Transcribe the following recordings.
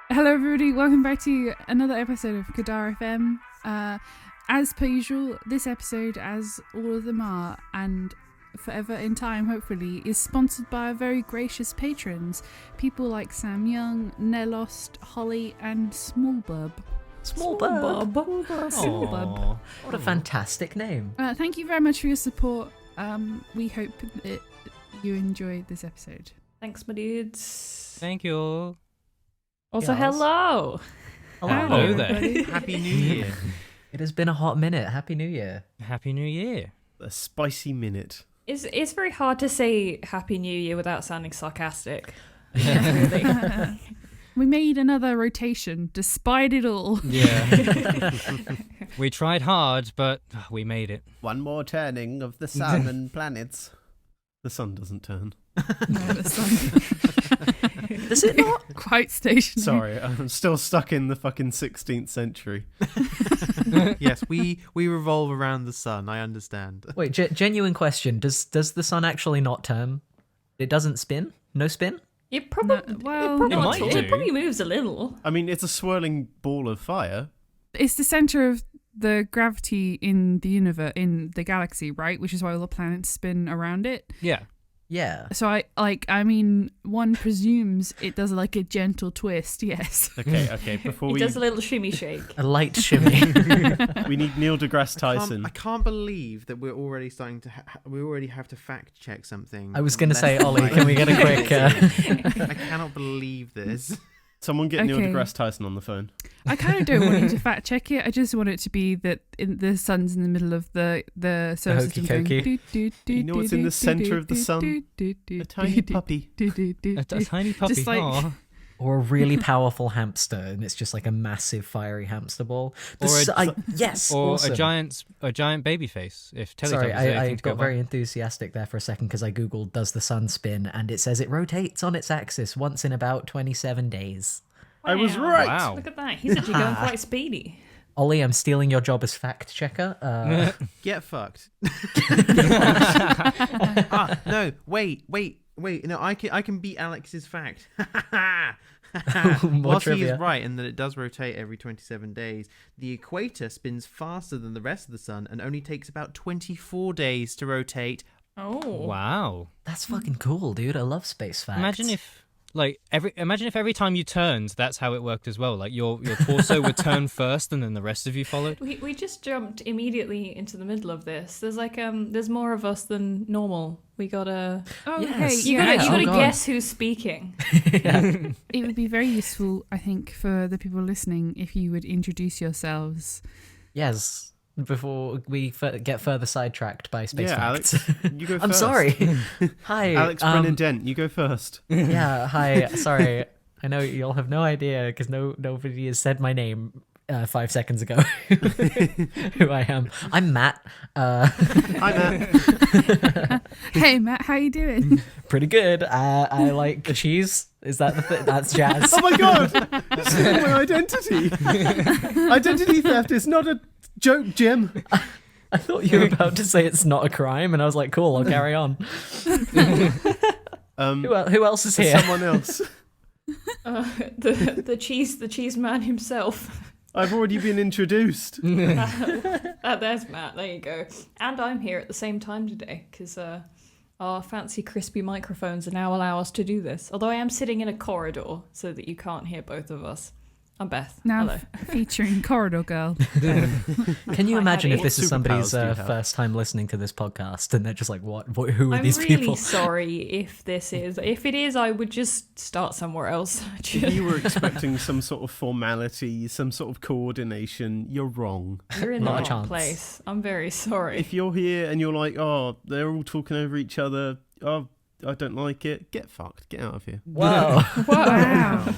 Hello everybody, welcome back to another episode of Kadar FM. As per usual, this episode, as all of them are, and forever in time hopefully, is sponsored by our very gracious patrons. People like Sam Young, Nelost, Holly and Smallbub. Smallbub. What a fantastic name. Thank you very much for your support. We hope that you enjoyed this episode. Thanks, my dudes. Thank you. Also, Yes. hello. Hello there. Happy New Year. It has been a hot minute. Happy New Year. Happy New Year. A spicy minute. It's very hard to say Happy New Year without sounding sarcastic. Really. We made another rotation despite it all. Yeah. We tried hard, but we made it. One more turning of the sun and planets. The sun doesn't turn. No, the sun. Does it not? Quite stationary. Sorry, I'm still stuck in the fucking 16th century. Yes, we revolve around the sun. I understand. Wait, genuine question. Does the sun actually not turn? It doesn't spin? No spin? It probably, it might do. it probably moves a little. I mean, it's a swirling ball of fire. It's the center of the gravity in the universe, in the galaxy, right? Which is why all the planets spin around it. Yeah. Yeah. So I mean, one presumes it does like a gentle twist, yes. Okay, before It we... does a little shimmy shake. A light shimmy. We need Neil deGrasse Tyson. I can't believe that we're already starting to. We already have to fact check something. I was going to less say, than Ollie, like can we get a quick... I cannot believe this. Someone get Neil Okay. deGrasse Tyson on the phone. I kind of don't want you to fact check it. I just want it to be that the sun's in the middle of the solar hokey system. cokey. You know what's in the centre of the sun? A tiny puppy. A tiny puppy. Just like- Aw. Or a really powerful hamster, and it's just like a massive fiery hamster ball. Yes, Or awesome. a giant baby face. If Teletubbies Sorry, are I anything to go got by. very enthusiastic there for a second because I googled "does the sun spin?" and it says it rotates on its axis once in about 27 days. I was Wow. right. Wow. Look at that. He's actually going quite speedy. Ollie, I'm stealing your job as fact checker. Get fucked. No, wait. No, I can beat Alex's fact. More Whilst he trivia. is right in that it does rotate every 27 days, the equator spins faster than the rest of the sun and only takes about 24 days to rotate. Oh. Wow. That's fucking cool, dude. I love space facts. Imagine if every time you turned, that's how it worked as well. Like your torso would turn first, and then the rest of you followed. We just jumped immediately into the middle of this. There's like there's more of us than normal. We gotta Oh, Yes. hey, you yeah. gotta Oh, God. guess who's speaking. It would be very useful, I think, for the people listening if you would introduce yourselves. Yes. Before we get further sidetracked by space Yeah, facts. Alex, you go first. I'm sorry. Hi, Alex Brennan Dent, you go first. Yeah, hi. Sorry. I know you'll have no idea because nobody has said my name 5 seconds ago. Who I am. I'm Matt. Hi, Matt. Hey, Matt, how you doing? Pretty good. I like cheese. Is that the thing? That's jazz. Oh my god! Stealing my identity! Identity theft is not a joke, Jim. I thought you were about to say it's not a crime, and I was like, cool, I'll carry on. Who else is here? Someone else. The cheese man himself. I've already been introduced. There's Matt. There you go. And I'm here at the same time today because our fancy crispy microphones now allow us to do this. Although I am sitting in a corridor so that you can't hear both of us. I'm Beth. Now Hello. featuring Corridor Girl. Can you Hi, imagine Paddy. if this is What somebody's superpowers do you have? first time listening to this podcast and they're just like, what who are I'm these really people? sorry if this is. If it is, I would just start somewhere else. If you were expecting some sort of formality, some sort of coordination, you're wrong. You're in the Not a wrong chance. place. I'm very sorry. If you're here and you're like, oh, they're all talking over each other, oh, I don't like it, get fucked. Get out of here. Whoa. Wow.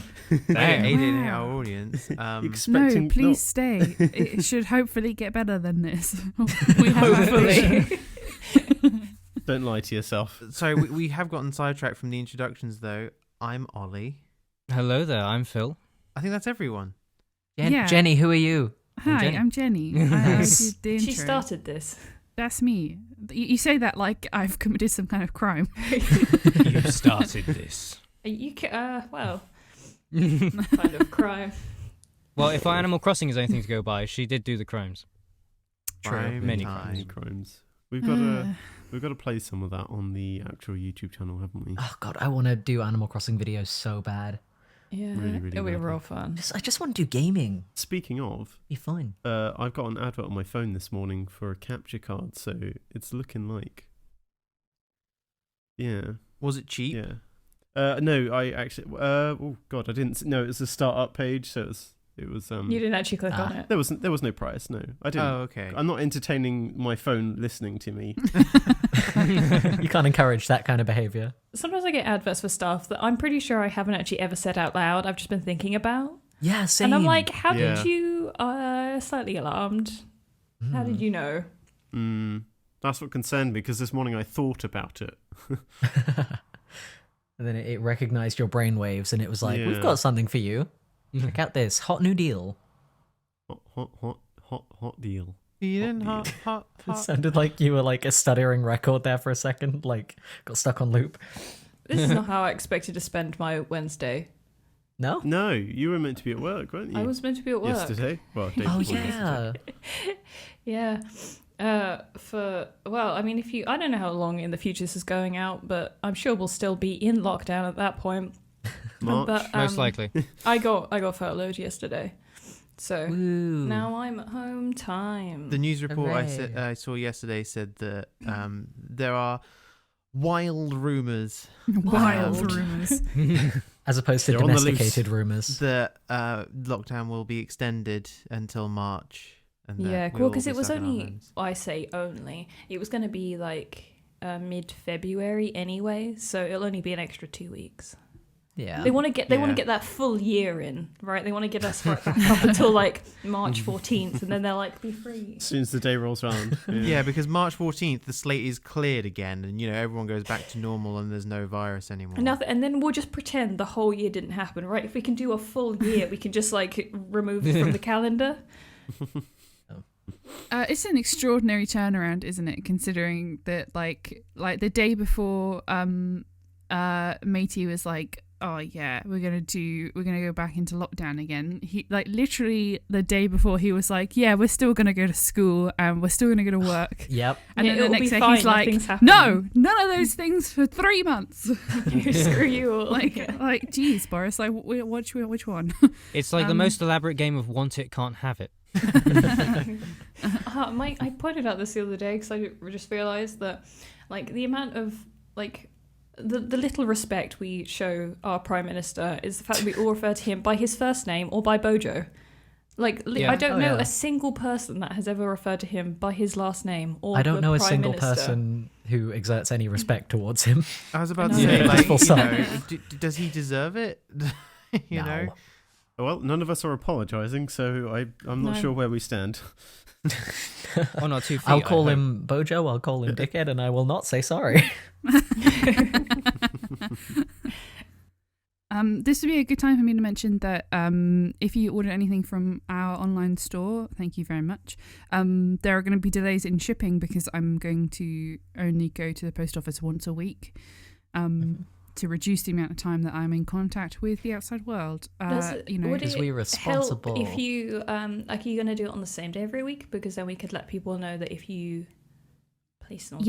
Damn. Alienating Wow. our audience. Expecting No, please stay. It should hopefully get better than this. We have Hopefully. Don't lie to yourself. So we have gotten sidetracked from the introductions, though. I'm Ollie. Hello there, I'm Phil. I think that's everyone. Yeah. Jenny, who are you? Hi, Jenny. I'm Jenny. I did the She intro. started this. That's me. You say that like I've committed some kind of crime. You started this. Well, kind of crime. Well, if our Animal Crossing is anything to go by, she did do the crimes. Crime Many time. Many crimes. We've got to play some of that on the actual YouTube channel, haven't we? Oh god, I want to do Animal Crossing videos so bad. Yeah, Really, really it'll be badly. real fun. I just want to do gaming. Speaking of, Be fine. I've got an advert on my phone this morning for a capture card, so it's looking like. Yeah. Was it cheap? Yeah. No, I actually. Oh God, I didn't. No, it was a startup page, so it was. You didn't actually click on it. There was no price. No, I didn't. Oh, okay. I'm not entertaining my phone listening to me. You can't encourage that kind of behavior. Sometimes I get adverts for stuff that I'm pretty sure I haven't actually ever said out loud. I've just been thinking about. Yeah, same. And I'm like, how Yeah. did you... slightly alarmed. How did you know? That's what concerned me because this morning I thought about it. And then it recognized your brainwaves and it was like, Yeah. we've got something for you. Check out this hot new deal. Hot deal. Feeling Hot hot. It sounded like you were like a stuttering record there for a second, like got stuck on loop. This is not how I expected to spend my Wednesday. No? No, you were meant to be at work, weren't you? I was meant to be at work. yesterday. Well, day Oh before yeah. Yeah. I mean, I don't know how long in the future this is going out, but I'm sure we'll still be in lockdown at that point. March. But, Most likely. I got furloughed yesterday. So Woo. now I'm at home time. The news report Hooray. I saw yesterday said that there are wild rumours Wild rumours. As opposed to They're on the loose. domesticated rumors. that lockdown will be extended until March. And that Yeah, we'll cool. all Because be it was stuck in our only, homes. I say only, it was going to be like mid-February anyway, so it'll only be an extra 2 weeks. Yeah. They want to get Yeah. that full year in, right? They want to get us right back up until like March 14th, and then they're like, be free. As soon as the day rolls around. Yeah, because March 14th, the slate is cleared again, and everyone goes back to normal, and there's no virus anymore. And then we'll just pretend the whole year didn't happen, right? If we can do a full year, we can just like remove it from the calendar. It's an extraordinary turnaround, isn't it? Considering that, like the day before, Matey was like, "Oh yeah, we're gonna go back into lockdown again." He literally the day before he was like, "Yeah, we're still gonna go to school and we're still gonna go to work." Yep. And Yeah, then the it'll next be day fine, he's like, nothing's happening. "No, none of those things for 3 months." Screw you all. like, geez, Boris, like, which one? It's like the most elaborate game of want it, can't have it. I pointed out this the other day because I just realised that, like, the amount of like the little respect we show our Prime Minister is the fact that we all refer to him by his first name or by Bojo. Like, Yeah. I don't Oh, know yeah. a single person that has ever referred to him by his last name or I don't the know a Prime single Minister. person who exerts any respect towards him. I was about to No. say, Yeah, like, full stop. does he deserve it? you know? No. Well, none of us are apologising, so I'm not No. sure where we stand. Oh, not 2 feet. I'll I call hope. him Bojo, I'll call him Dickhead, and I will not say sorry. This would be a good time for me to mention that if you order anything from our online store, thank you very much. There are going to be delays in shipping because I'm going to only go to the post office once a week to reduce the amount of time that I'm in contact with the outside world. Would Because it we're help responsible. if you like, are you going to do it on the same day every week? Because then we could let people know that if you place an order.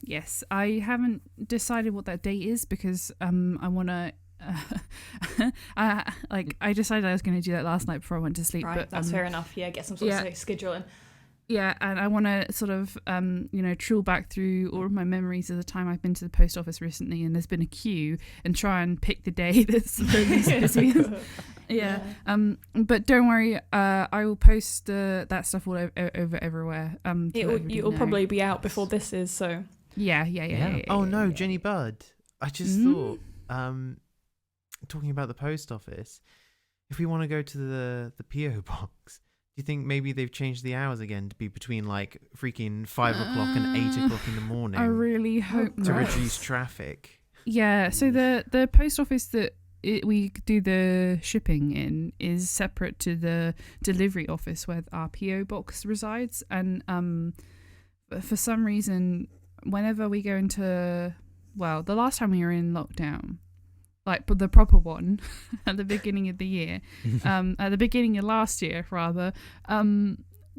Yes. I haven't decided what that date is because I want to. I decided I was going to do that last night before I went to sleep. Right, but that's fair enough. Yeah, get some sort of scheduling. Yeah, and I want to sort of, trawl back through all of my memories of the time I've been to the post office recently, and there's been a queue, and try and pick the day that's the least busy. Yeah. But don't worry, I will post that stuff all over everywhere. It'll probably be out before this is, so. Yeah. Oh no, Jenny Bud. I just thought, talking about the post office, if we want to go to the PO box, do you think maybe they've changed the hours again to be between like freaking 5 o'clock and 8 o'clock in the morning I really hope to not. reduce traffic? Yeah, so the post office that we do the shipping in is separate to the delivery office where our PO box resides, and for some reason, whenever we go into, well, the last time we were in lockdown, like the proper one at the beginning of the year, at the beginning of last year rather,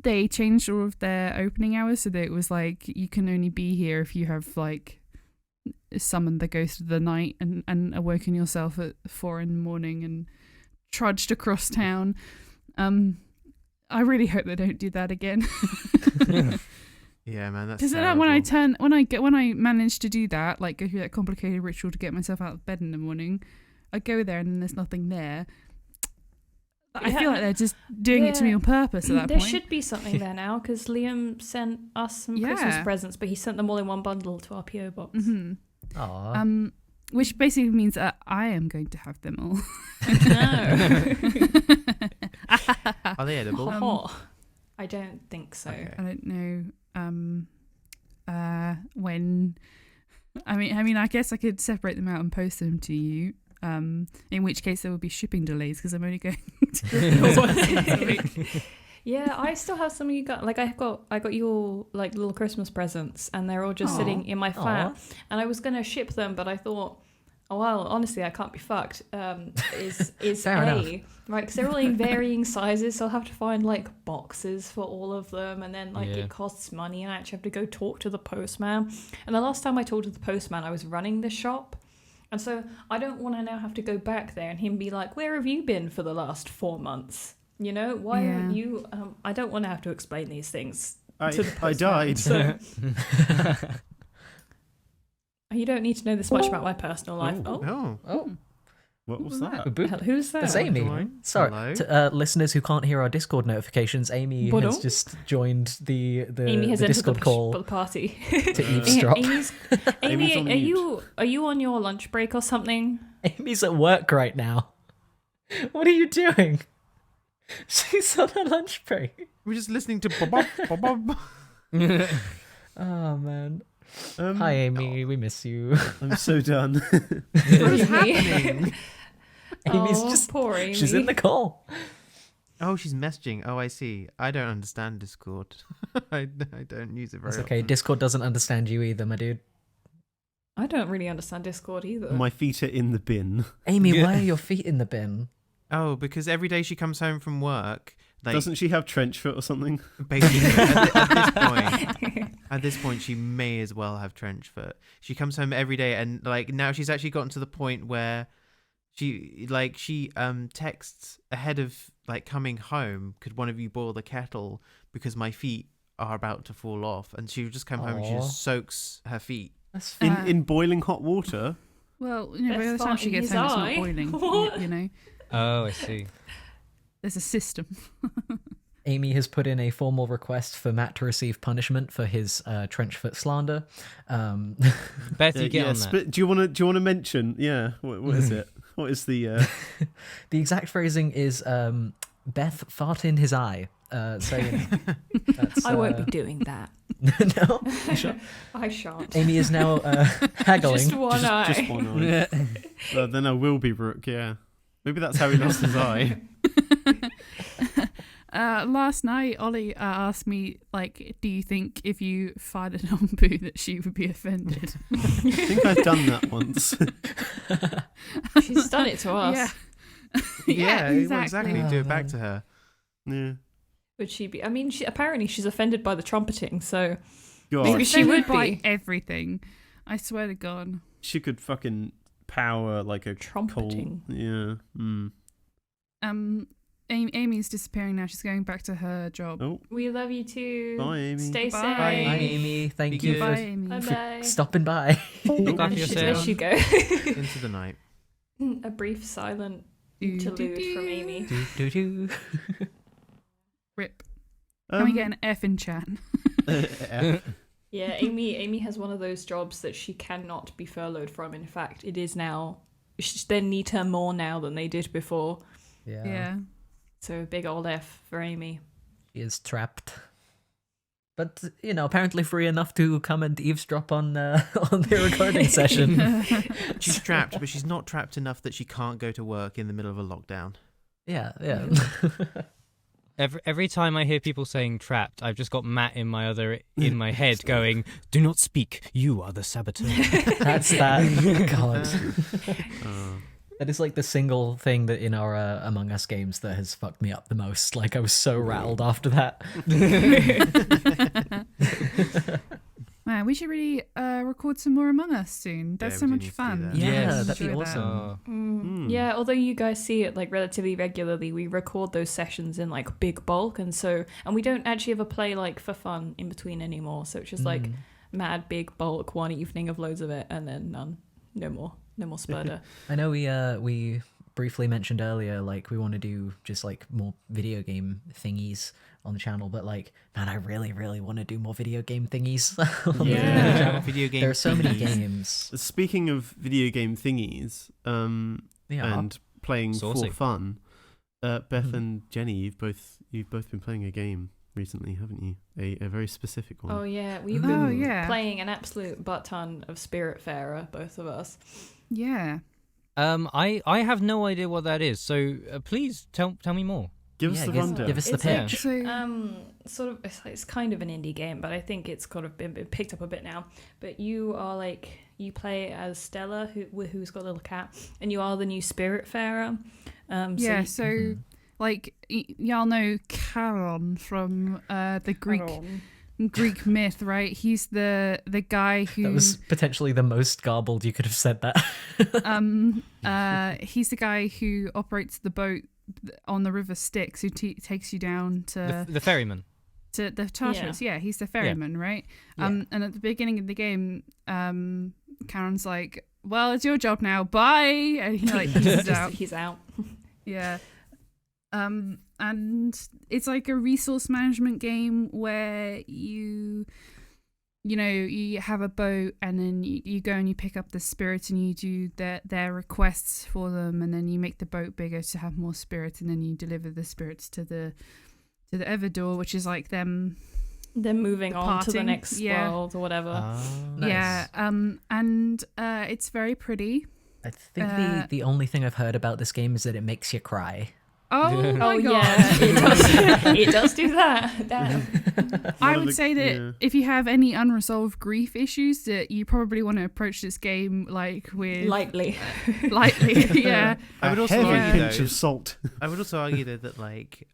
they changed all of their opening hours so that it was like you can only be here if you have like summoned the ghost of the night and awoken yourself at 4 a.m. and trudged across town. I really hope they don't do that again. Yeah, man, that's because when I manage to do that, like go through that complicated ritual to get myself out of bed in the morning, I go there and then there's nothing there. I feel like they're just doing it to me on purpose at that there point. should be something there now, because Liam sent us some Christmas presents, but he sent them all in one bundle to our PO box. Mm-hmm. Aww. Which basically means that I am going to have them all. No. Are they edible? I don't think so. Okay. I don't know when. I mean, I guess I could separate them out and post them to you. In which case there will be shipping delays because I'm only going to the week. Yeah, I still have some of you got. Like I got your like little Christmas presents, and they're all just sitting in my flat. And I was gonna ship them, but I thought, oh well, honestly, I can't be fucked. Is Fair enough. Right? Because they're all in varying sizes, so I'll have to find like boxes for all of them, and then like it costs money, and I actually have to go talk to the postman. And the last time I talked to the postman, I was running the shop. And so I don't want to now have to go back there and him be like, where have you been for the last 4 months? You know, why aren't you? I don't want to have to explain these things to the postman. I died. So, you don't need to know this much about my personal life. Oh. What was that? Who's that? That's Amy. Hello. Sorry, to listeners who can't hear our Discord notifications, Amy has just joined the Amy has the entered Discord call the party to eavesdrop. Amy, on are you on your lunch break or something? Amy's at work right now. What are you doing? She's on a lunch break. We're just listening to Bob. Oh man. Hi Amy, we miss you. I'm so done. What is happening? Amy's just poor Amy. she's in the call. Oh, she's messaging. Oh, I see. I don't understand Discord. I don't use it very It's okay. often. Discord doesn't understand you either, my dude. I don't really understand Discord either. My feet are in the bin. Amy, why are your feet in the bin? Oh, because every day she comes home from work. Like, Doesn't she have trench foot or something? basically, at this point, she may as well have trench foot. She comes home every day, and like now she's actually gotten to the point where she texts ahead of like coming home. Could one of you boil the kettle because my feet are about to fall off? And she would just come home and she just soaks her feet. That's In boiling hot water? Well, you know, by the That's time she not gets his home, it's eye. not boiling. What? You know, Oh, I see. there's a system. Amy has put in a formal request for Matt to receive punishment for his trench foot slander. Beth, you get on that. Do you want to mention? Yeah. What is it? What is the? The exact phrasing is Beth fart in his eye. Saying that's, I won't be doing that. No, you sure? I shan't. Amy is now haggling. Just one eye. Just one eye. Then I will be Rook. Yeah. Maybe that's how he lost his eye. Last night, Ollie asked me, like, do you think if you farted on Boo that she would be offended? I think I've done that once. She's done it to us. Yeah. Yeah, exactly. Do it back to her. Yeah. Would she be? I mean, apparently she's offended by the trumpeting, so God, maybe she would by be. everything. I swear to God. she could fucking power like a Trumpeting. coal. Yeah. Mm. Amy's disappearing now. She's going back to her job. Oh, We love you too. bye, Amy. Stay Bye. safe. Hi Amy, thank Be you good. Bye, for Amy. Bye-bye. stopping by. Look after There yourself. she go. Into the night. A brief silent Do, interlude do, from do. Amy. Do, do, do. Rip. Can we get an F in chat? Yeah, Amy has one of those jobs that she cannot be furloughed from. In fact, it is now. They need her more now than they did before. Yeah. Yeah. So a big old F for Amy. She is trapped. But apparently free enough to come and eavesdrop on the recording session. She's trapped, but she's not trapped enough that she can't go to work in the middle of a lockdown. Yeah. Every time I hear people saying trapped, I've just got Matt in my head going, "Do not speak. You are the saboteur." That's that. God. That is like the single thing that in our Among Us games that has fucked me up the most. Like I was so rattled after that. Man, we should really record some more Among Us soon. That's Yeah, so we do much need to do fun. that. Yeah, Yes. that'd be Enjoy that. awesome. Yeah, although you guys see it like relatively regularly, we record those sessions in like big bulk, and we don't actually ever play like for fun in between anymore. So it's just like mad big bulk, one evening of loads of it, and then none, no more spurder. I know we briefly mentioned earlier, like we want to do just like more video game thingies on the channel, but like, man, I really, really want to do more video game thingies. on the channel. Video game. There are so many thingies. games. Speaking of video game thingies, and playing Saucy. for fun, Beth and Jenny, you've both been playing a game recently, haven't you? A very specific one. Oh yeah, we've Oh, been yeah. playing an absolute butt ton of Spiritfarer, both of us. Yeah. I have no idea what that is, so please tell me more. Give us the rundown. Give us the It's like- pitch. So Sort of, it's kind of an indie game, but I think it's kind of been picked up a bit now. But you are like, you play as Stella, who's got a little cat, and you are the new Spiritfarer. So like y'all know Charon from the Greek myth, right? He's the guy who That was potentially the most garbled you could have said that. he's the guy who operates the boat on the river Styx, who takes you down to The ferryman. to the Tartarus. Yeah, he's the ferryman, right? And at the beginning of the game, Charon's like, "Well, it's your job now. Bye," and he like pieces out. He's out. Yeah. And it's like a resource management game where you have a boat, and then you go and you pick up the spirits and you do their requests for them, and then you make the boat bigger to have more spirits, and then you deliver the spirits to the Everdor, which is like them. They're moving on to the Departing, next yeah. world or whatever. Nice. Yeah. And it's very pretty. I think the only thing I've heard about this game is that it makes you cry. Oh my god. yeah, it does do that. Damn. I One of would the- say that yeah. if you have any unresolved grief issues, that you probably want to approach this game like with Lightly. lightly. Yeah. I would A also heavy argue pinch though, of salt. I would also argue that like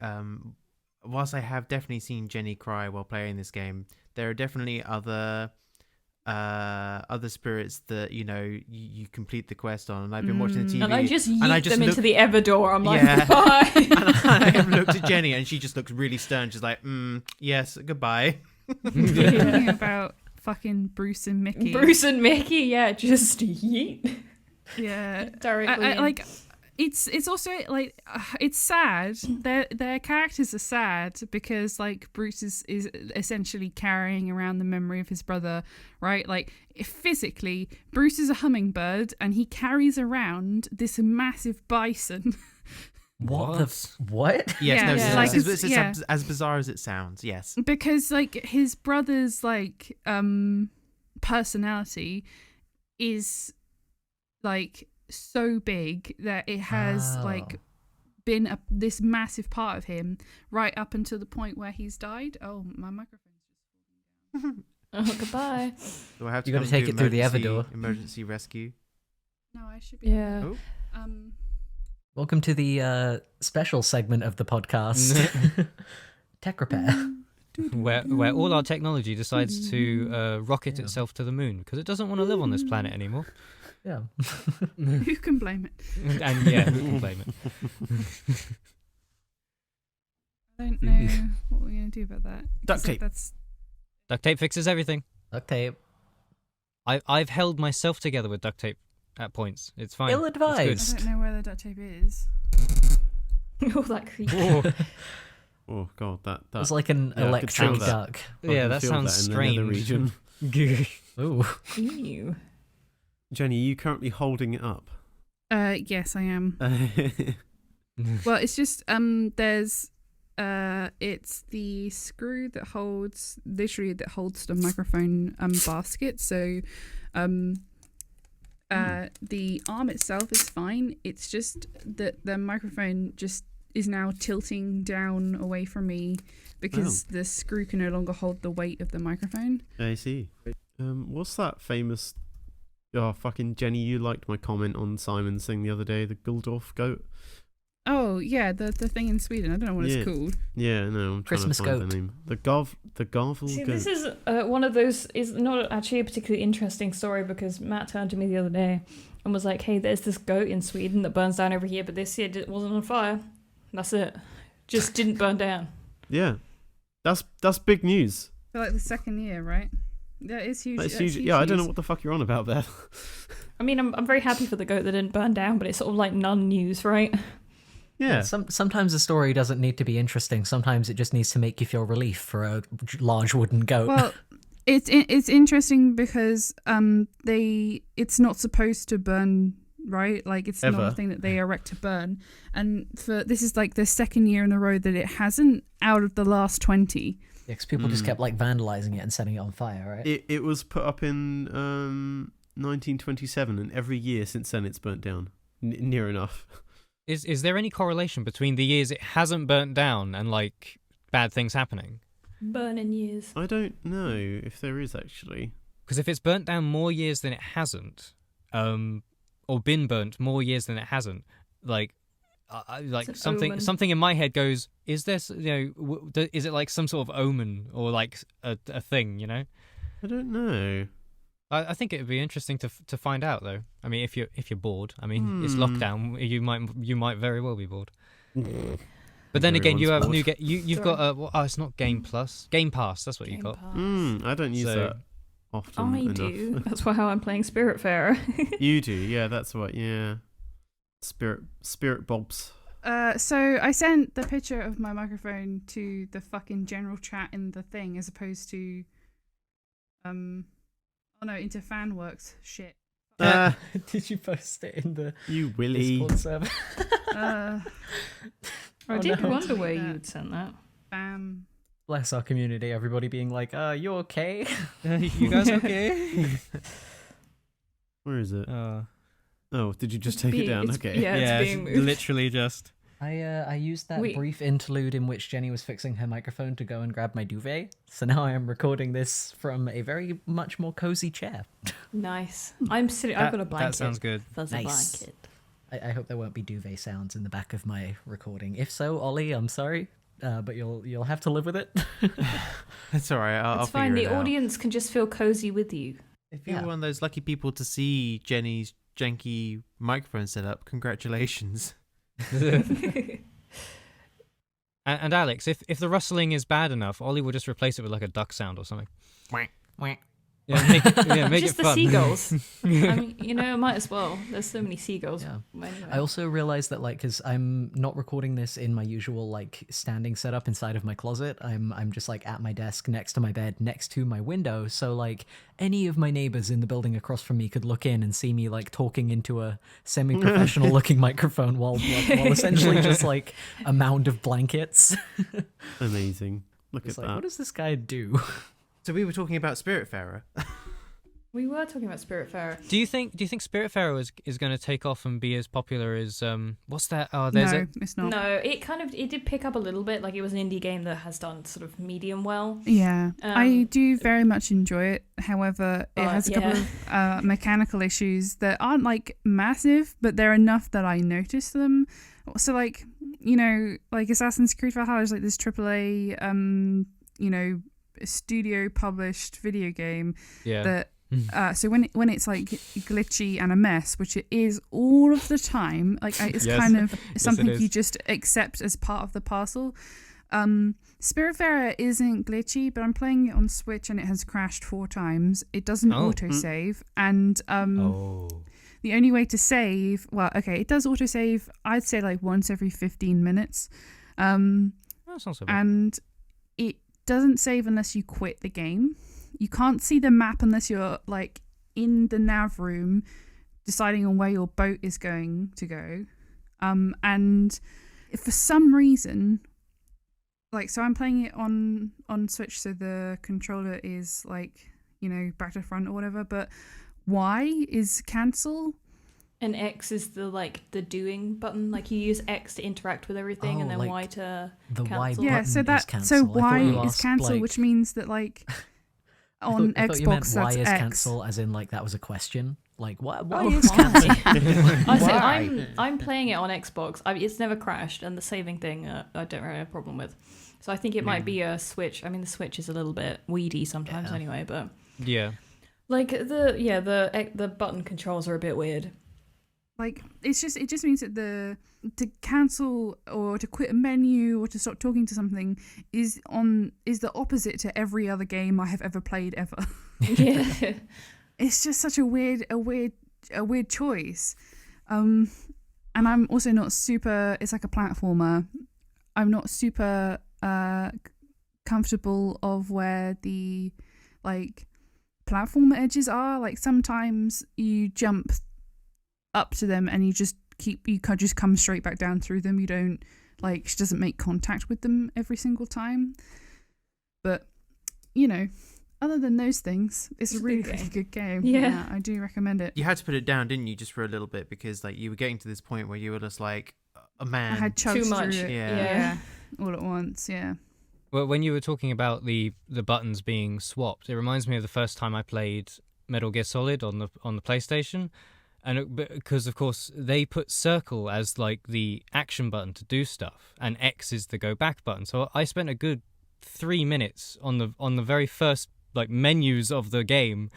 whilst I have definitely seen Jenny cry while playing this game, there are definitely other spirits that you complete the quest on, and I've been watching the TV And I just and I yeet just them into look- the Everdor. I'm like, Yeah. bye. and I have looked at Jenny and she just looks really stern. She's like, yes, goodbye. Thinking about fucking Bruce and Mickey. Bruce and Mickey, yeah, just yeet. Yeah. Directly. I like. It's also like it's sad. Their characters are sad because like Bruce is essentially carrying around the memory of his brother, right? Like physically, Bruce is a hummingbird and he carries around this massive bison. What? Yes, Yeah, no, yeah. it's, Like, it's yeah. as bizarre as it sounds. Yes. Because like his brother's like personality is like so big that it has like been this massive part of him right up until the point where he's died. Oh, my microphone's just falling down. Oh, goodbye. So I have to You gotta come take do it through the emergency- Everdor. Emergency rescue. No, I should be. Yeah. Oh. Welcome to the special segment of the podcast, Tech Repair. Where all our technology decides to rocket itself to the moon because it doesn't want to live on this planet anymore. Yeah. Who can blame it? And yeah, who can blame it? I don't know what we're gonna do about that. Duct 'Cause tape. That's Duct tape fixes everything. Duct tape. I've held myself together with duct tape at points. It's fine. Ill It's advised. I don't know where the duct tape is. Oh, that creepy. good. Oh god, that It was like an Yeah, I could electric feel that. duck. I Yeah, can that feel sounds in the nether strange. region. Ooh. Ew. Jenny, are you currently holding it up? Yes, I am. Well, it's just there's It's the screw that holds the microphone basket. So the arm itself is fine. It's just that the microphone just is now tilting down away from me because the screw can no longer hold the weight of the microphone. I see. What's that famous... Oh, fucking Jenny, you liked my comment on Simon's thing the other day, the Guldorf goat. Oh, yeah, the thing in Sweden. I don't know what it's called. Yeah, no, I'm trying Christmas to find goat. the name. The Garvel See, goat. this is one of those, is not actually a particularly interesting story because Matt turned to me the other day and was like, hey, there's this goat in Sweden that burns down every year, but this year it wasn't on fire. That's it. Just didn't burn down. Yeah. That's big news. For like the second year, right? That is huge. That's That's huge. huge Yeah, I don't know news. what the fuck you're on about there. I mean, I'm very happy for the goat that didn't burn down, but it's sort of like non-news, right? Yeah. Sometimes a story doesn't need to be interesting. Sometimes it just needs to make you feel relief for a large wooden goat. Well, it's interesting because it's not supposed to burn, right? Like it's Ever. not a thing that they erect to burn. And this is like the second year in a row that it hasn't out of the last 20. Yeah, 'cause people just kept like vandalizing it and setting it on fire, right? It was put up in 1927, and every year since then it's burnt down. Near enough. Is there any correlation between the years it hasn't burnt down and like bad things happening? Burning years. I don't know if there is actually. Because if it's burnt down more years than it hasn't, or been burnt more years than it hasn't, like It's an omen. something in my head goes, is this, is it like some sort of omen or like a thing, you know? I don't know. I think it would be interesting to find out though. I mean, if you're bored, I mean, it's lockdown. You might very well be bored. But then again, you have Everyone's bored. you've got it's not Game Pass. That's what you Game got. Pass. I don't use So- that often I enough. do. That's why how I'm playing Spiritfarer. You do, yeah. That's what. Yeah. Spirit bobs. So I sent the picture of my microphone to the fucking general chat in the thing as opposed to into FanWorks shit. Did you post it in the You willy. Discord server? I Oh, did no. wonder where Yeah. you'd sent that. Bam. Bless our community, everybody being like, you okay? You guys okay? Where is it? Uh, Oh, did you just take it down? Okay. Yeah, it's being moved. literally just. I used that Wait. brief interlude in which Jenny was fixing her microphone to go and grab my duvet. So now I am recording this from a very much more cozy chair. Nice. I'm sitting. I've got a blanket. That sounds good. Fuzzy Nice. blanket. I hope there won't be duvet sounds in the back of my recording. If so, Ollie, I'm sorry, but you'll have to live with it. That's all right. I'll It's fine. figure The it out. audience can just feel cozy with you. If you're Yeah. one of those lucky people to see Jenny's janky microphone setup, congratulations. And Alex, if the rustling is bad enough, Ollie will just replace it with like a duck sound or something. Yeah, make Just it the fun. seagulls. I mean, might as well. There's so many seagulls. Yeah. Anyway. I also realized that, like, because I'm not recording this in my usual, like, standing setup inside of my closet. I'm just, like, at my desk next to my bed, next to my window. So, like, any of my neighbors in the building across from me could look in and see me, like, talking into a semi-professional looking microphone while essentially just, like, a mound of blankets. Amazing. Look It's at like, that. what does this guy do? So we were talking about Spiritfarer. We were talking about Spiritfarer. Do you think Spiritfarer is going to take off and be as popular as what's that? Oh, there's No, it's not. No, it did pick up a little bit. Like it was an indie game that has done sort of medium well. Yeah, I Um, do very much enjoy it. However, it has a couple of mechanical issues that aren't like massive, but they're enough that I notice them. So, like, like Assassin's Creed Valhalla is like this AAA, studio published video game yeah. that so when it's like glitchy and a mess, which it is all of the time, like it's Yes. kind of Yes, something it is. you just accept as part of the parcel. Spiritfarer isn't glitchy, but I'm playing it on Switch and it has crashed 4 times. It doesn't Oh. autosave, and the only way to save, it does autosave, I'd say like once every 15 minutes. That's not so bad. And it doesn't save unless you quit the game. You can't see the map unless you're like in the nav room deciding on where your boat is going to go. And if for some reason like, so I'm playing it on Switch, so the controller is like, you know, back to front or whatever, but Y is cancel. And X is the doing button. Like you use X to interact with everything, and then like Y to the cancel. Y Yeah, so button is that cancel. so I thought Y you is asked, cancel, like- which means that like on I thought you meant Xbox Y that's is X. cancel, as in like that was a question. Like why Oh, is why? cancel? I say Why? I'm playing it on Xbox. It's never crashed, and the saving thing I don't really have a problem with. So I think it might be a Switch. I mean, the Switch is a little bit weedy sometimes, Yeah. anyway. But Yeah. like the button controls are a bit weird. Like it just means that to cancel or to quit a menu or to stop talking to something is the opposite to every other game I have ever played ever. Yeah. It's just such a weird choice. And I'm also not super. It's like a platformer. I'm not super comfortable of where the like platformer edges are. Like sometimes you jump up to them and you just come straight back down through them. You don't like, she doesn't make contact with them every single time. But you know, other than those things, it's a really, really good game. Yeah. I do recommend it. You had to put it down, didn't you, just for a little bit, because like you were getting to this point where you were just like, a man. I had chugged Too much. through it. Yeah. All at once. Yeah. Well, when you were talking about the buttons being swapped, it reminds me of the first time I played Metal Gear Solid on the PlayStation, and because of course they put circle as like the action button to do stuff, and X is the go back button. So I spent a good 3 minutes on the very first like menus of the game,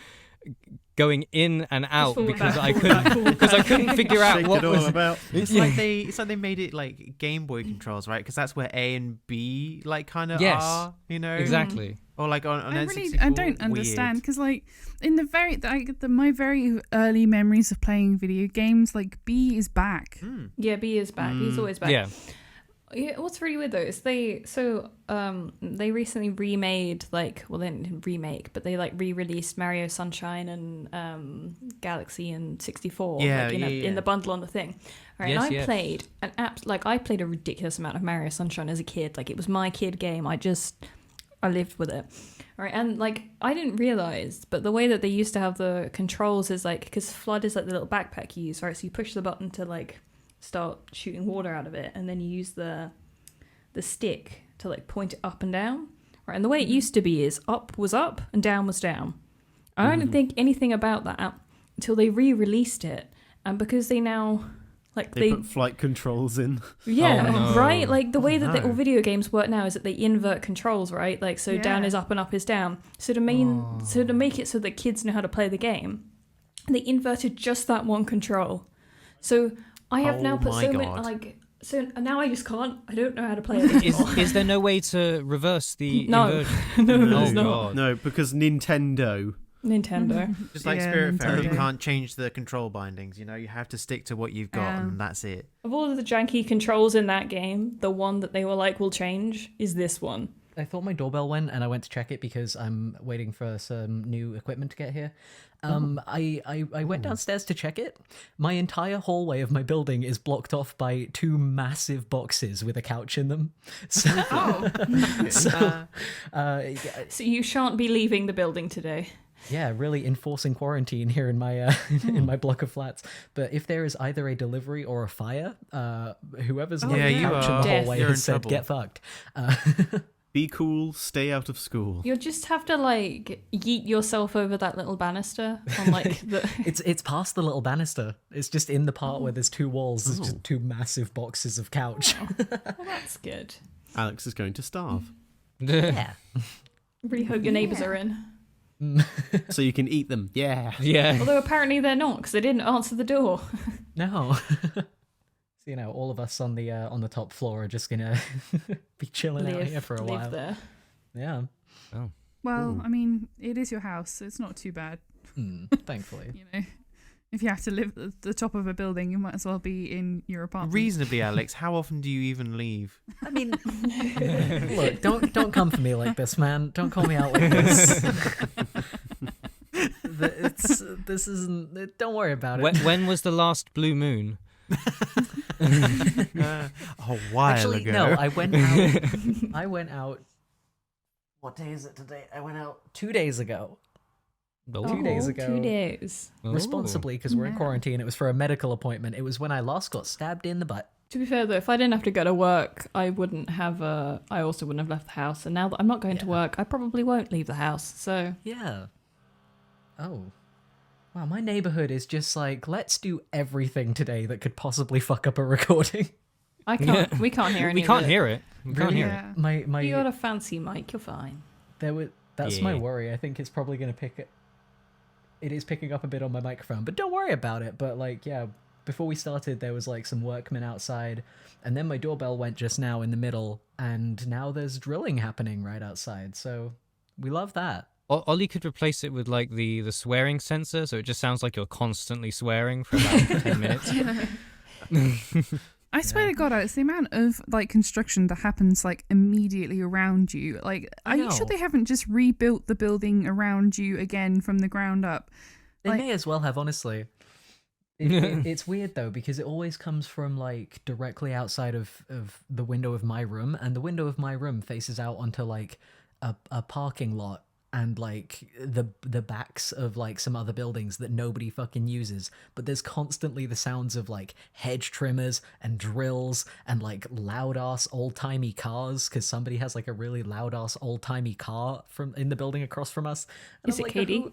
going in and out forward, because back, I forward, couldn't back, couldn't figure out Shake what it all was. about. It's Yeah. like they made it like Game Boy controls, right? Because that's where A and B like kind of Yes. are, you know. Exactly. Or like on I N64. don't understand weird. because like in my very early memories of playing video games, like B is back. Yeah, B is back. He's always back. Yeah. Yeah, what's really weird though is they recently remade they didn't remake, but they like re-released Mario Sunshine and Galaxy and 64 Yeah, in the bundle on the thing. Right, Yes, and I yes. played I played a ridiculous amount of Mario Sunshine as a kid. Like it was my kid game. I lived with it. Right, and like I didn't realize, but the way that they used to have the controls is like, because Flood is like the little backpack you use, right? So you push the button to like start shooting water out of it, and then you use the stick to like point it up and down, right? And the way it used to be is up was up and down was down. I didn't think anything about that until they re-released it, and because they now They put flight controls in. yeah, Oh, no. right. Like the way that no. all video games work now is that they invert controls, right? Like so down Yeah. is up and up is down. So to make it so that kids know how to play the game, they inverted just that one control. So I have now Oh put my so many God. so now I just can't. I don't know how to play it anymore. Is there no way to reverse the No. inversion? No, Oh, there's not. God. No, because Nintendo. Nintendo. Just like Yeah, Spiritfarer, you Nintendo. can't change the control bindings. You know, you have to stick to what you've got, Yeah. and that's it. Of all of the janky controls in that game, the one that they were like will change is this one. I thought my doorbell went, and I went to check it because I'm waiting for some new equipment to get here. I went downstairs to check it. My entire hallway of my building is blocked off by 2 massive boxes with a couch in them. So, So you shan't be leaving the building today. yeah, really enforcing quarantine here in my in my block of flats. But if there is either a delivery or a fire, whoever's got yeah, the you couch in are. the Death. hallway You're in has said, trouble. "Get fucked." Be cool, stay out of school. You'll just have to like yeet yourself over that little banister on like the. It's past the little banister. It's just in the part where there's 2 walls. There's just 2 massive boxes of couch. Well, that's good. Alex is going to starve. Yeah. Really hope your neighbours are in. So you can eat them. Yeah. Yeah. Although apparently they're not because they didn't answer the door. No. So, you know, all of us on the top floor are just gonna be chilling out here for a while. Live there. Yeah. Well, Ooh. I mean, it is your house, so it's not too bad. Thankfully. You know, if you have to live at the top of a building, you might as well be in your apartment. Reasonably, Alex, how often do you even leave? I mean, look, don't come for me like this, man. Don't call me out like this. This isn't. Don't worry about it. When was the last blue moon? A while Actually, ago. no, I went out. I went out. What day is it today? I went out 2 days ago. 2 days ago. 2 days. Responsibly, because we're in quarantine. It was for a medical appointment. It was when I last got stabbed in the butt. To be fair though, if I didn't have to go to work, I also wouldn't have left the house. And now that I'm not going to work, I probably won't leave the house. So Yeah. Oh. Wow, my neighborhood is just like, let's do everything today that could possibly fuck up a recording. I can't. We can't hear any. We can't of it. hear it. We can't hear it. Yeah. My You got a fancy mic. You're fine. That's Yeah. my worry. I think it's probably going to pick it. It is picking up a bit on my microphone, but don't worry about it. But like, yeah, before we started, there was like some workmen outside, and then my doorbell went just now in the middle, and now there's drilling happening right outside. So we love that. Ollie could replace it with like the swearing sensor, so it just sounds like you're constantly swearing for about 10 minutes. I swear to God, it's the amount of like construction that happens like immediately around you. Like, are you sure know. they haven't just rebuilt the building around you again from the ground up? They Like- may as well have, honestly. It's weird though, because it always comes from like directly outside of the window of my room, and the window of my room faces out onto like a parking lot and like the backs of like some other buildings that nobody fucking uses. But there's constantly the sounds of like hedge trimmers and drills and like loud ass old timey cars, because somebody has like a really loud ass old timey car from in the building across from us. And Is I'm it like, Katie? who-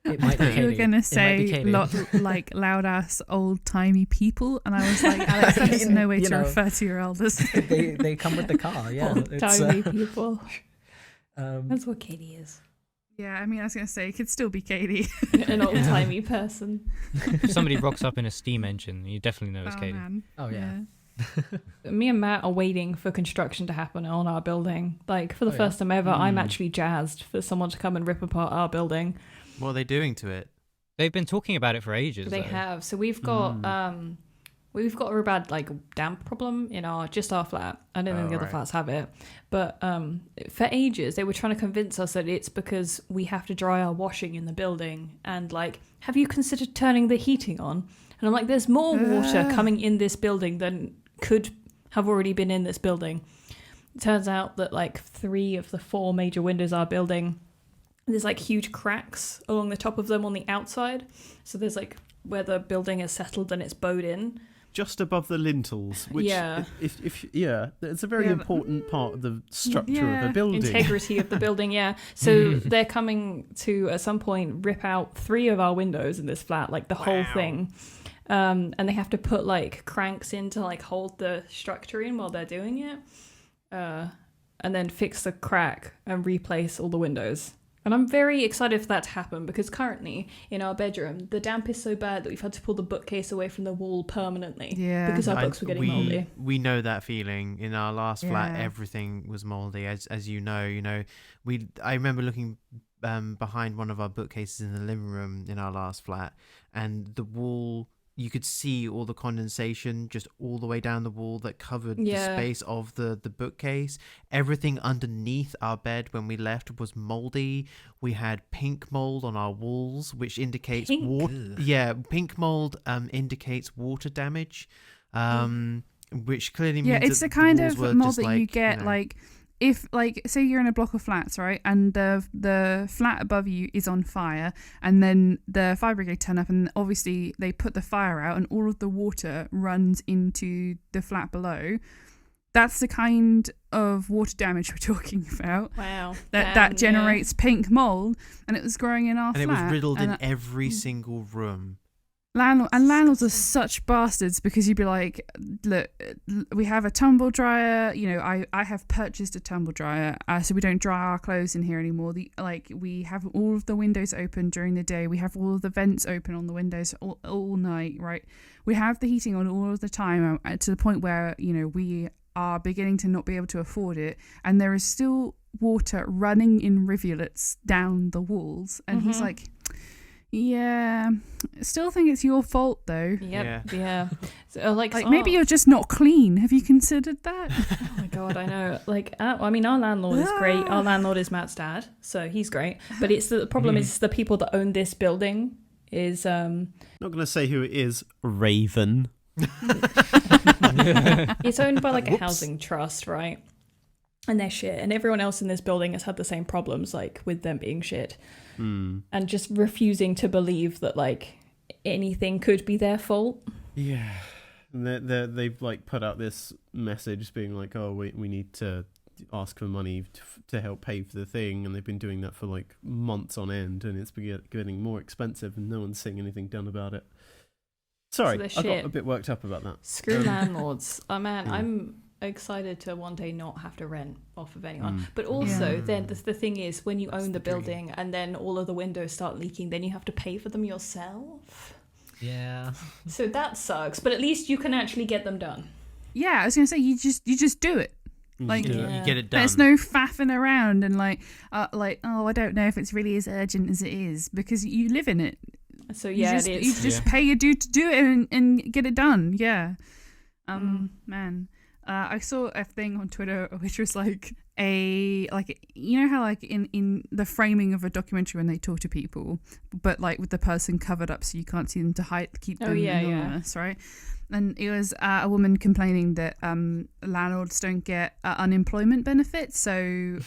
It might be You were Katie. gonna It might be say Katie. like loud ass old timey people, and I was like, Alex, that is no way You to know. refer to your elders. they come with the car, yeah. It's, Tiny people. um, That's what Katie is. Yeah, I mean, I was gonna say it could still be Katie. An old timey person. If somebody rocks up in a steam engine, you definitely know it's Oh Katie. man. oh yeah. Me and Matt are waiting for construction to happen on our building. Like for the Oh, yeah? first time ever, I'm Mm. actually jazzed for someone to come and rip apart our building. What are they doing to it? They've been talking about it for ages. They though. have. So we've got we've got a real bad like damp problem in our flat. I don't think the other right. flats have it. But for ages they were trying to convince us that it's because we have to dry our washing in the building, and like, have you considered turning the heating on? And I'm like, there's more water coming in this building than could have already been in this building. It turns out that like 3 of the 4 major windows of our building, there's like huge cracks along the top of them on the outside. So there's like where the building is settled and it's bowed in. Just above the lintels, which Yeah. if it's a very Yeah, important part of the structure Yeah. of a building. Integrity of the building, yeah. So they're coming to at some point rip out 3 of our windows in this flat, like the whole thing. And they have to put like cranks in to like hold the structure in while they're doing it. And then fix the crack and replace all the windows. And I'm very excited for that to happen, because currently in our bedroom, the damp is so bad that we've had to pull the bookcase away from the wall permanently. Yeah. Because our books were getting moldy. We know that feeling. In our last flat, Yeah. everything was moldy, as you know. I remember looking behind one of our bookcases in the living room in our last flat, and the wall, you could see all the condensation just all the way down the wall that covered the space of the bookcase. Everything underneath our bed when we left was moldy. We had pink mold on our walls, which indicates water. Yeah, pink mold indicates water damage, which clearly means Yeah, it's that the kind walls of were mold just that you like, get know, like if like say you're in a block of flats, right, and the flat above you is on fire, and then the fire brigade turn up, and obviously they put the fire out and all of the water runs into the flat below. That's the kind of water damage we're talking about. Wow. That generates pink mold, and it was growing in our and flat. it was riddled in and every single room. landlords are such bastards, because you'd be like, look, we have a tumble dryer, I have purchased a tumble dryer, so we don't dry our clothes in here anymore. We have all of the windows open during the day, we have all of the vents open on the windows all night, right? We have the heating on all of the time, to the point where we are beginning to not be able to afford it, and there is still water running in rivulets down the walls. And he's like, yeah, still think it's your fault though. Yep, yeah. So, like Maybe you're just not clean. Have you considered that? Oh my God, I know. Like, I mean, our landlord is great. Our landlord is Matt's dad, so he's great. But it's the problem is the people that own this building is Not going to say who it is, Raven. It's owned by like a Whoops. housing trust, right? And they're shit. And everyone else in this building has had the same problems, like with them being shit. Hmm. And just refusing to believe that like anything could be their fault. Yeah. And they've like put out this message being like, oh, we need to ask for money to help pay for the thing. And they've been doing that for like months on end. And it's getting more expensive and no one's seeing anything done about it. Sorry, So I they're got a bit worked up about that. Screw landlords. Oh man, Yeah. I'm excited to one day not have to rent off of anyone. Mm. But also, Yeah. then the thing is, when you own the the dream. building and then all of the windows start leaking, then you have to pay for them yourself. Yeah. So that sucks. But at least you can actually get them done. Yeah, I was gonna say you just do it. Like, Yeah. Yeah. You get it done. There's no faffing around and like oh, I don't know if it's really as urgent as it is because you live in it. So You yeah, just, it You is. just pay your dude to do it and get it done. Yeah. Man. I saw a thing on Twitter which was like you know how like in the framing of a documentary when they talk to people, but like with the person covered up so you can't see them to keep them anonymous, right? And it was a woman complaining that landlords don't get unemployment benefits, so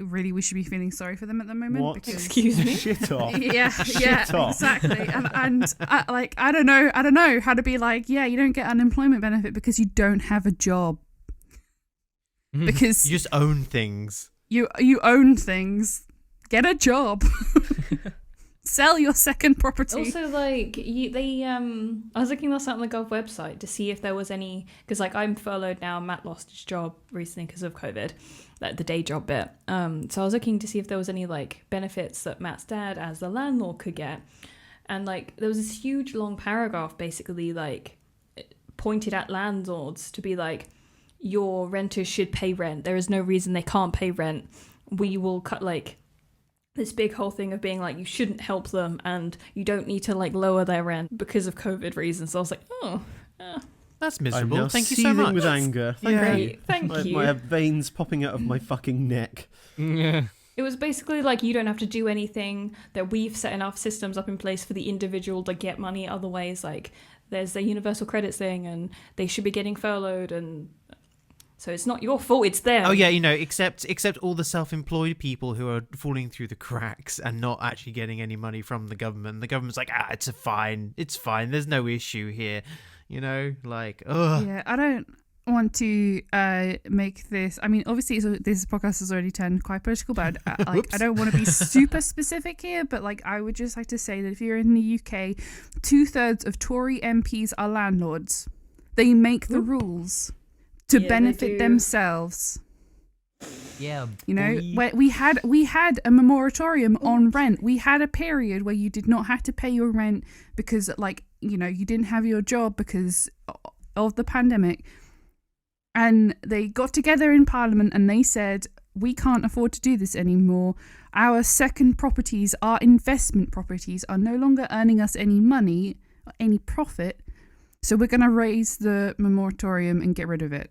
really we should be feeling sorry for them at the moment. What? Because Excuse me? Shit off. yeah, Shit off. exactly. And I don't know how to be like, yeah, you don't get unemployment benefit because you don't have a job. Because You just own things. you own things. Get a job. Sell your second property. Also, like I was looking this up on the Gov website to see if there was any, because like I'm furloughed now. Matt lost his job recently because of COVID, like the day job bit. So I was looking to see if there was any like benefits that Matt's dad, as the landlord, could get, and like there was this huge long paragraph basically like pointed at landlords to be like, your renters should pay rent. There is no reason they can't pay rent. We will cut like. This big whole thing of being like you shouldn't help them and you don't need to like lower their rent because of COVID reasons. So I was like, That's I'm miserable. now Thank you so seething much. with anger. Thank Yeah. you. great, thank you. I have veins popping out of my fucking neck. Yeah. It was basically like you don't have to do anything, that we've set enough systems up in place for the individual to get money other ways. Like there's the universal credits thing and they should be getting furloughed, and so it's not your fault, it's them. Oh yeah, except all the self-employed people who are falling through the cracks and not actually getting any money from the government. The government's like, it's fine. There's no issue here. Like, ugh. Yeah, I don't want to make this. I mean, obviously, this podcast has already turned quite political, but I don't want to be super specific here. But like, I would just like to say that if you're in the UK, 2/3 of Tory MPs are landlords. They make the rules to Yeah, they benefit do. themselves. Yeah. Where we had a moratorium on rent. We had a period where you did not have to pay your rent because you didn't have your job because of the pandemic. And they got together in Parliament and they said, we can't afford to do this anymore. Our second properties, our investment properties, are no longer earning us any money, any profit. So we're going to raise the moratorium and get rid of it.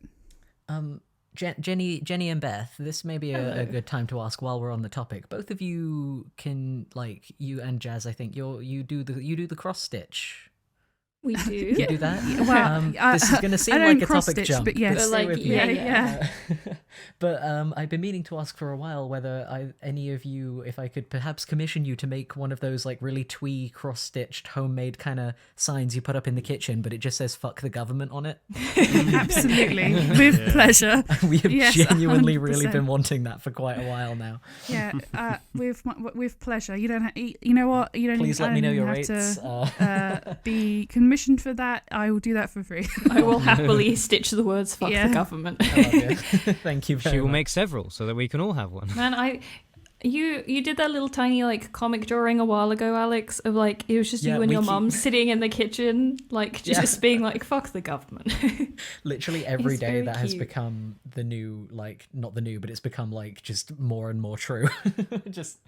Jenny and Beth, this may be a Hello. good time to ask while we're on the topic. Both of you can, like, you and Jazz, I think you do the cross stitch. We do. You do that? Well, this is going to seem I like don't a topic cross-stitch, jump. but yes. Stay But, like, with me. yeah. But I've been meaning to ask for a while whether any of you, if I could perhaps commission you to make one of those like really twee cross-stitched homemade kind of signs you put up in the kitchen, but it just says "fuck the government" on it. Absolutely, with pleasure. We have Yes, genuinely really 100%. been wanting that for quite a while now. Yeah, with pleasure. You don't. You know what? You don't. Please I let me don't know even your have rates. to be commissioned for that. I will do that for free. I will happily stitch the words "fuck Yeah. the government." I love you. Thank you very She will much. make several so that we can all have one. Man, you did that little tiny like comic drawing a while ago, Alex, of like it was just Yeah, you and we your keep- mum sitting in the kitchen, like just being like "fuck the government." Literally every It's day very that has cute. become the new, like, not the new, but it's become like just more and more true. Just,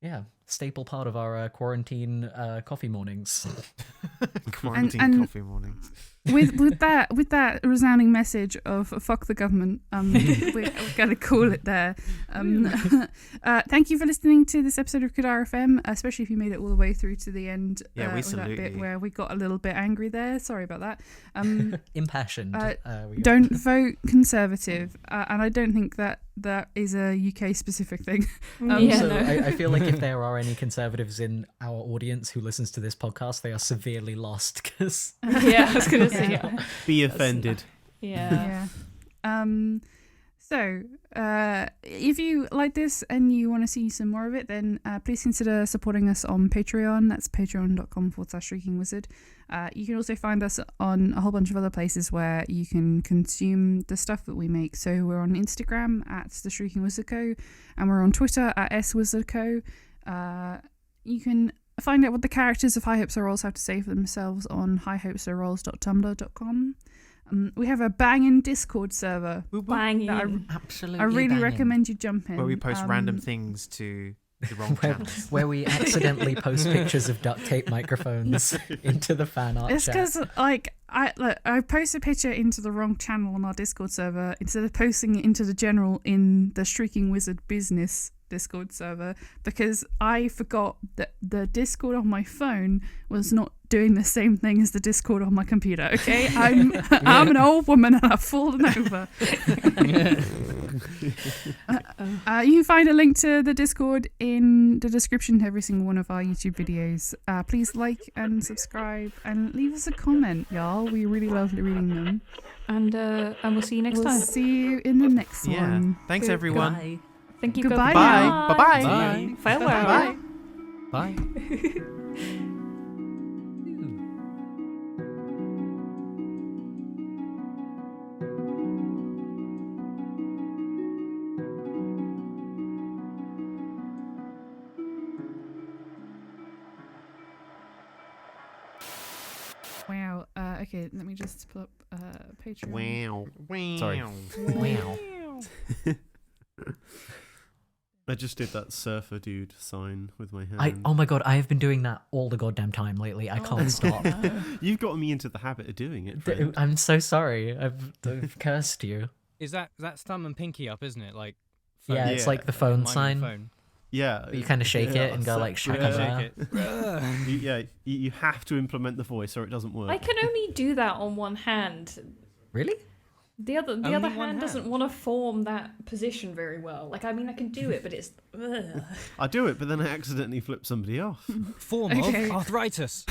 yeah, staple part of our quarantine coffee mornings. Quarantine and- coffee mornings. with that resounding message of fuck the government, we're gonna call it there. Thank you for listening to this episode of Kadar FM, especially if you made it all the way through to the end. Yeah, we with that salute bit you. where we got a little bit angry there. Sorry about that. Impassioned. Don't vote Conservative, and I don't think that is a UK specific thing. I feel like if there are any Conservatives in our audience who listens to this podcast, they are severely lost because I was gonna say. Yeah. Be offended. Yeah. So, if you like this and you want to see some more of it, then please consider supporting us on Patreon. That's patreon.com/ShrieKingWizard. You can also find us on a whole bunch of other places where you can consume the stuff that we make. So we're on Instagram at The Shrieking Wizard Co. and we're on Twitter at SWizardCo. You can find out what the characters of High Hopes or Rolls have to say for themselves on highhopesorrolls.tumblr.com. We have a banging Discord server. Banging. absolutely I really banging. recommend you jump in. Where we post random things to the wrong channels. where we accidentally post pictures of duct tape microphones into the fan art It's chat. because I post a picture into the wrong channel on our Discord server instead of posting it into the general in the Shrieking Wizard business Discord server, because I forgot that the Discord on my phone was not doing the same thing as the Discord on my computer. Okay, I'm an old woman and I've fallen over. You can find a link to the Discord in the description to every single one of our YouTube videos. Please like and subscribe and leave us a comment, y'all. We really love reading them. And we'll see you next time. See you in the next one. Thanks, everyone. Bye. Thank you. Goodbye. Bye. Bye-bye. Bye. Farewell. Bye. Bye. Wow. Okay, let me just pull up Patreon. Wow. Sorry. Wow. I just did that surfer dude sign with my hand. Oh my god, I have been doing that all the goddamn time lately. I can't stop. You've gotten me into the habit of doing it, friend. I'm so sorry. I've cursed you. Is that's thumb and pinky up, isn't it? Like Yeah, it's Yeah. like the phone mine with sign. phone. Yeah. You kind of shake it and go so- like shaka yeah. Shake it. You have to implement the voice or it doesn't work. I can only do that on one hand. Really? The other Only hand one doesn't hand? want to form that position very well. Like, I mean, I can do it, but it's. Ugh. I do it, but then I accidentally flip somebody off. Form Okay. of arthritis.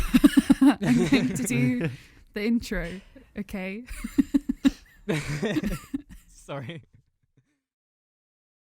I'm going to do the intro. Okay. Sorry.